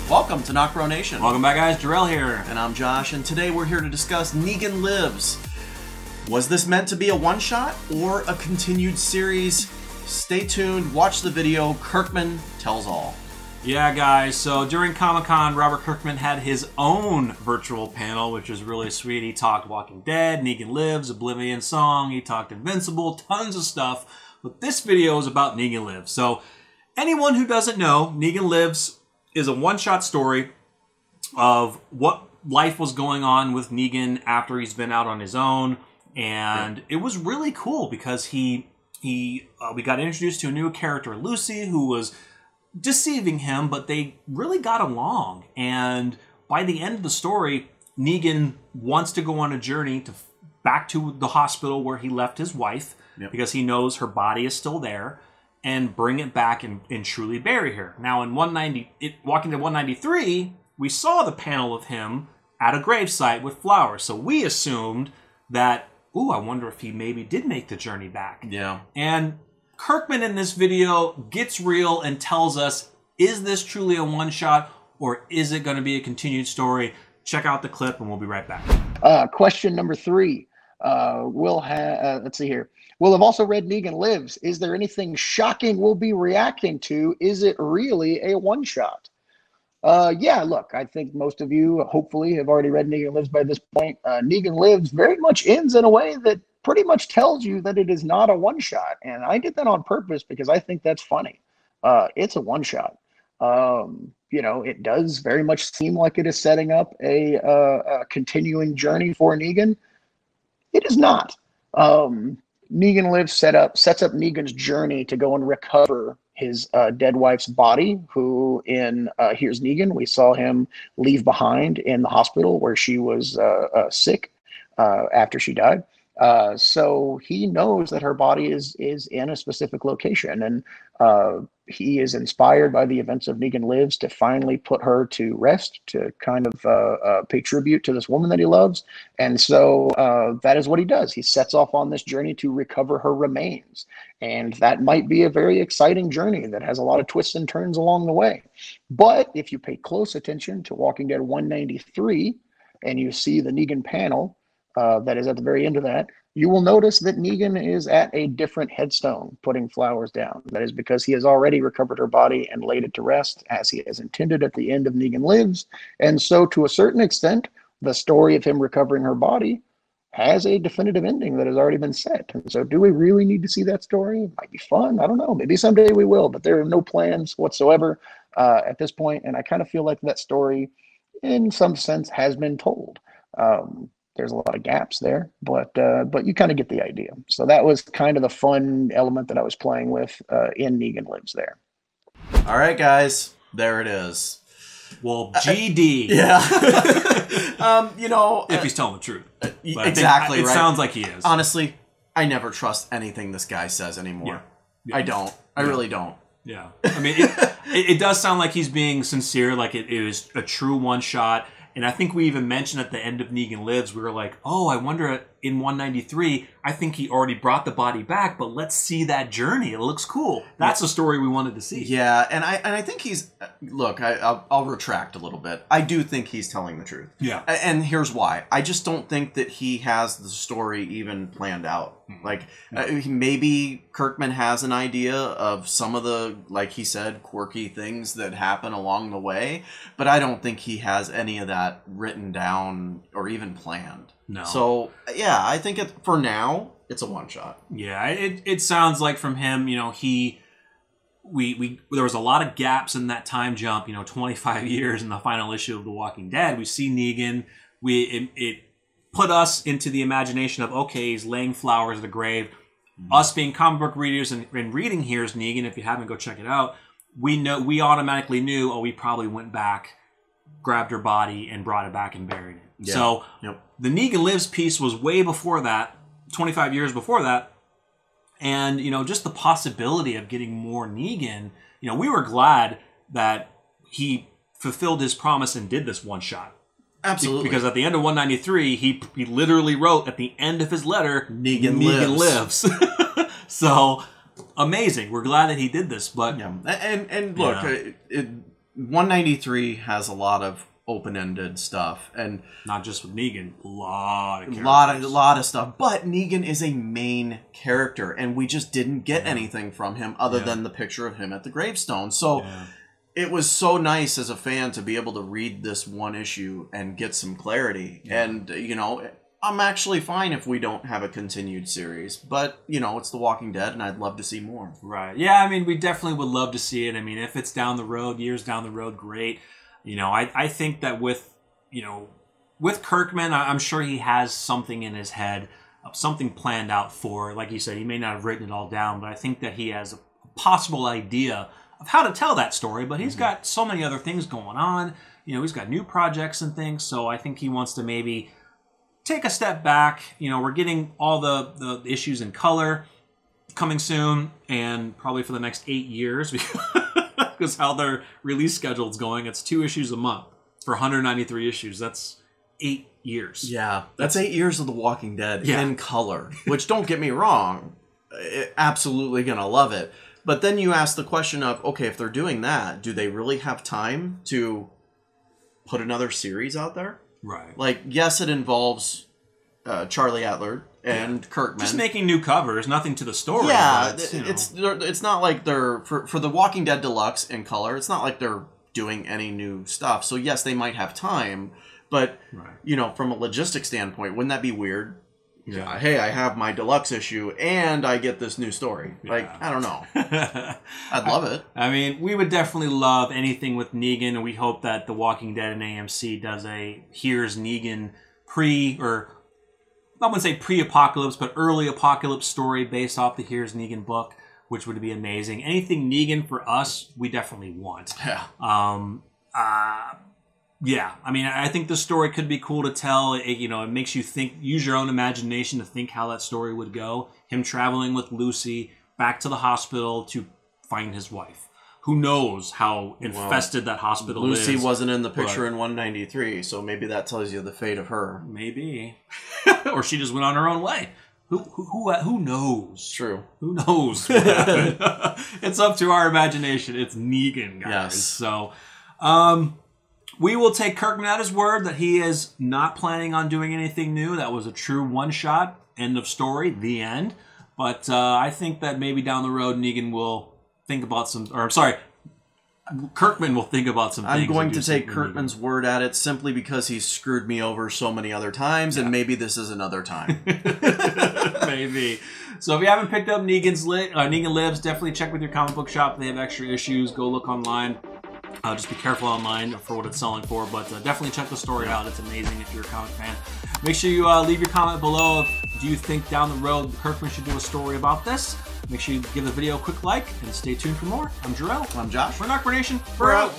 Welcome to NocBro Nation. Welcome back, guys. Jarrell here. And I'm Josh, and today we're here to discuss Negan Lives. Was this meant to be a one-shot or a continued series? Stay tuned, watch the video. Kirkman tells all. Yeah, guys, so during Comic-Con, Robert Kirkman had his own virtual panel, which is really sweet. He talked Walking Dead, Negan Lives, Oblivion Song, he talked Invincible, tons of stuff. But this video is about Negan Lives. So anyone who doesn't know, Negan Lives is a one-shot story of what life was going on with Negan after he's been out on his own. And it was really cool because we got introduced to a new character, Lucy, who was deceiving him, but they really got along. And by the end of the story, Negan wants to go on a journey back to the hospital where he left his wife, because he knows her body is still there, and bring it back and truly bury her. Now, in Walking Dead 193, we saw the panel of him at a gravesite with flowers. So we assumed that, ooh, I wonder if he maybe did make the journey back. Yeah. And Kirkman in this video gets real and tells us, is this truly a one-shot or is it going to be a continued story? Check out the clip and we'll be right back. Question number 3. Let's see here. We'll have also read Negan Lives. Is there anything shocking we'll be reacting to? Is it really a one-shot? Yeah, look, I think most of you hopefully have already read Negan Lives by this point. Negan Lives very much ends in a way that pretty much tells you that it is not a one-shot. And I did that on purpose because I think that's funny. It's a one-shot. You know, it does very much seem like it is setting up a continuing journey for Negan. It is not. Negan Lives sets up Negan's journey to go and recover his dead wife's body, who in Here's Negan, we saw him leave behind in the hospital where she was sick after she died. So he knows that her body is in a specific location, and he is inspired by the events of Negan Lives to finally put her to rest, to kind of pay tribute to this woman that he loves. And so that is what he does. He sets off on this journey to recover her remains. And that might be a very exciting journey that has a lot of twists and turns along the way. But if you pay close attention to Walking Dead 193 and you see the Negan panel, that is at the very end of that, you will notice that Negan is at a different headstone putting flowers down. That is because he has already recovered her body and laid it to rest as he has intended at the end of Negan Lives. And so to a certain extent, the story of him recovering her body has a definitive ending that has already been set. And so do we really need to see that story? It might be fun. I don't know. Maybe someday we will, but there are no plans whatsoever at this point. And I kind of feel like that story in some sense has been told. There's a lot of gaps there, but you kind of get the idea. So that was kind of the fun element that I was playing with in Negan Lives there. All right, guys, there it is. Well, GD. Yeah. You know, if he's telling the truth. Exactly, it right? sounds like he is. Honestly, I never trust anything this guy says anymore. Yeah. I don't. I really don't. Yeah. I mean, it does sound like he's being sincere, like it is a true one-shot. And I think we even mentioned at the end of Negan Lives, we were like, oh, I wonder in 193, I think he already brought the body back, but let's see that journey. It looks cool. That's the story we wanted to see. Yeah, and I think he's, look, I'll retract a little bit. I do think he's telling the truth. Yeah. And here's why. I just don't think that he has the story even planned out. Like, maybe Kirkman has an idea of some of the, like he said, quirky things that happen along the way, but I don't think he has any of that written down or even planned. No. So, yeah, I think for now, it's a one-shot. Yeah, it sounds like from him, you know, there was a lot of gaps in that time jump, you know, 25 years in the final issue of The Walking Dead. We see Negan, it put us into the imagination of, okay, he's laying flowers at a grave. Us being comic book readers and reading Here's Negan, if you haven't, go check it out. We automatically knew, oh, he probably went back, grabbed her body, and brought it back and buried it. Yeah. So the Negan Lives piece was way before that, 25 years before that. And, you know, just the possibility of getting more Negan, you know, we were glad that he fulfilled his promise and did this one shot. Absolutely. Because at the end of 193, he literally wrote at the end of his letter, Negan Lives. So, amazing. We're glad that he did this. But and look, 193 has a lot of open-ended stuff, and not just with Negan, a lot of stuff. But Negan is a main character, and we just didn't get anything from him other than the picture of him at the gravestone. So it was so nice as a fan to be able to read this one issue and get some clarity. And you know, I'm actually fine if we don't have a continued series, but you know, it's The Walking Dead, and I'd love to see more. Right? Yeah, I mean, we definitely would love to see it. I mean, if it's down the road, years down the road, great. You know, I think that with Kirkman, I'm sure he has something in his head, something planned out for, like you said, he may not have written it all down, but I think that he has a possible idea of how to tell that story, but he's got so many other things going on. You know, he's got new projects and things, so I think he wants to maybe take a step back. You know, we're getting all the issues in color coming soon, and probably for the next 8 years, because how their release schedule is going. It's 2 issues a month for 193 issues. That's 8 years. Yeah, that's 8 years of The Walking Dead in color, which, don't get me wrong, absolutely gonna love it. But then you ask the question of, okay, if they're doing that, do they really have time to put another series out there? Right. Like, yes, it involves Charlie Adler and Kirkman. Just making new covers, nothing to the story. Yeah, but, it's not like they're, for The Walking Dead Deluxe in color, it's not like they're doing any new stuff. So yes, they might have time, but, you know, from a logistic standpoint, wouldn't that be weird? Yeah. Hey, I have my deluxe issue and I get this new story. Yeah. Like, I don't know. I'd love it. I mean, we would definitely love anything with Negan, and we hope that The Walking Dead and AMC does a Here's Negan I wouldn't say pre-apocalypse, but early apocalypse story based off the Here's Negan book, which would be amazing. Anything Negan for us, we definitely want. Yeah. Yeah, I mean, I think the story could be cool to tell. It makes you think, use your own imagination to think how that story would go. Him traveling with Lucy back to the hospital to find his wife. Who knows how infested that hospital is. Lucy wasn't in the picture in 193, so maybe that tells you the fate of her. Maybe. Or she just went on her own way. Who knows? True. Who knows what happened? It's up to our imagination. It's Negan, guys. Yes. So, we will take Kirkman at his word that he is not planning on doing anything new. That was a true one-shot, end of story, the end. But I think that maybe down the road, Negan will think about Kirkman will think about some things. I'm going to take Kirkman's word at it simply because he's screwed me over so many other times, and maybe this is another time. Maybe. So if you haven't picked up Negan Lives, definitely check with your comic book shop. They have extra issues. Go look online. Just be careful online for what it's selling for, but definitely check the story out. It's amazing if you're a comic fan. Make sure you leave your comment below. Do you think down the road Kirkman should do a story about this? Make sure you give the video a quick like and stay tuned for more. I'm Jarrell. I'm Josh. We're NocBro Nation. We're out.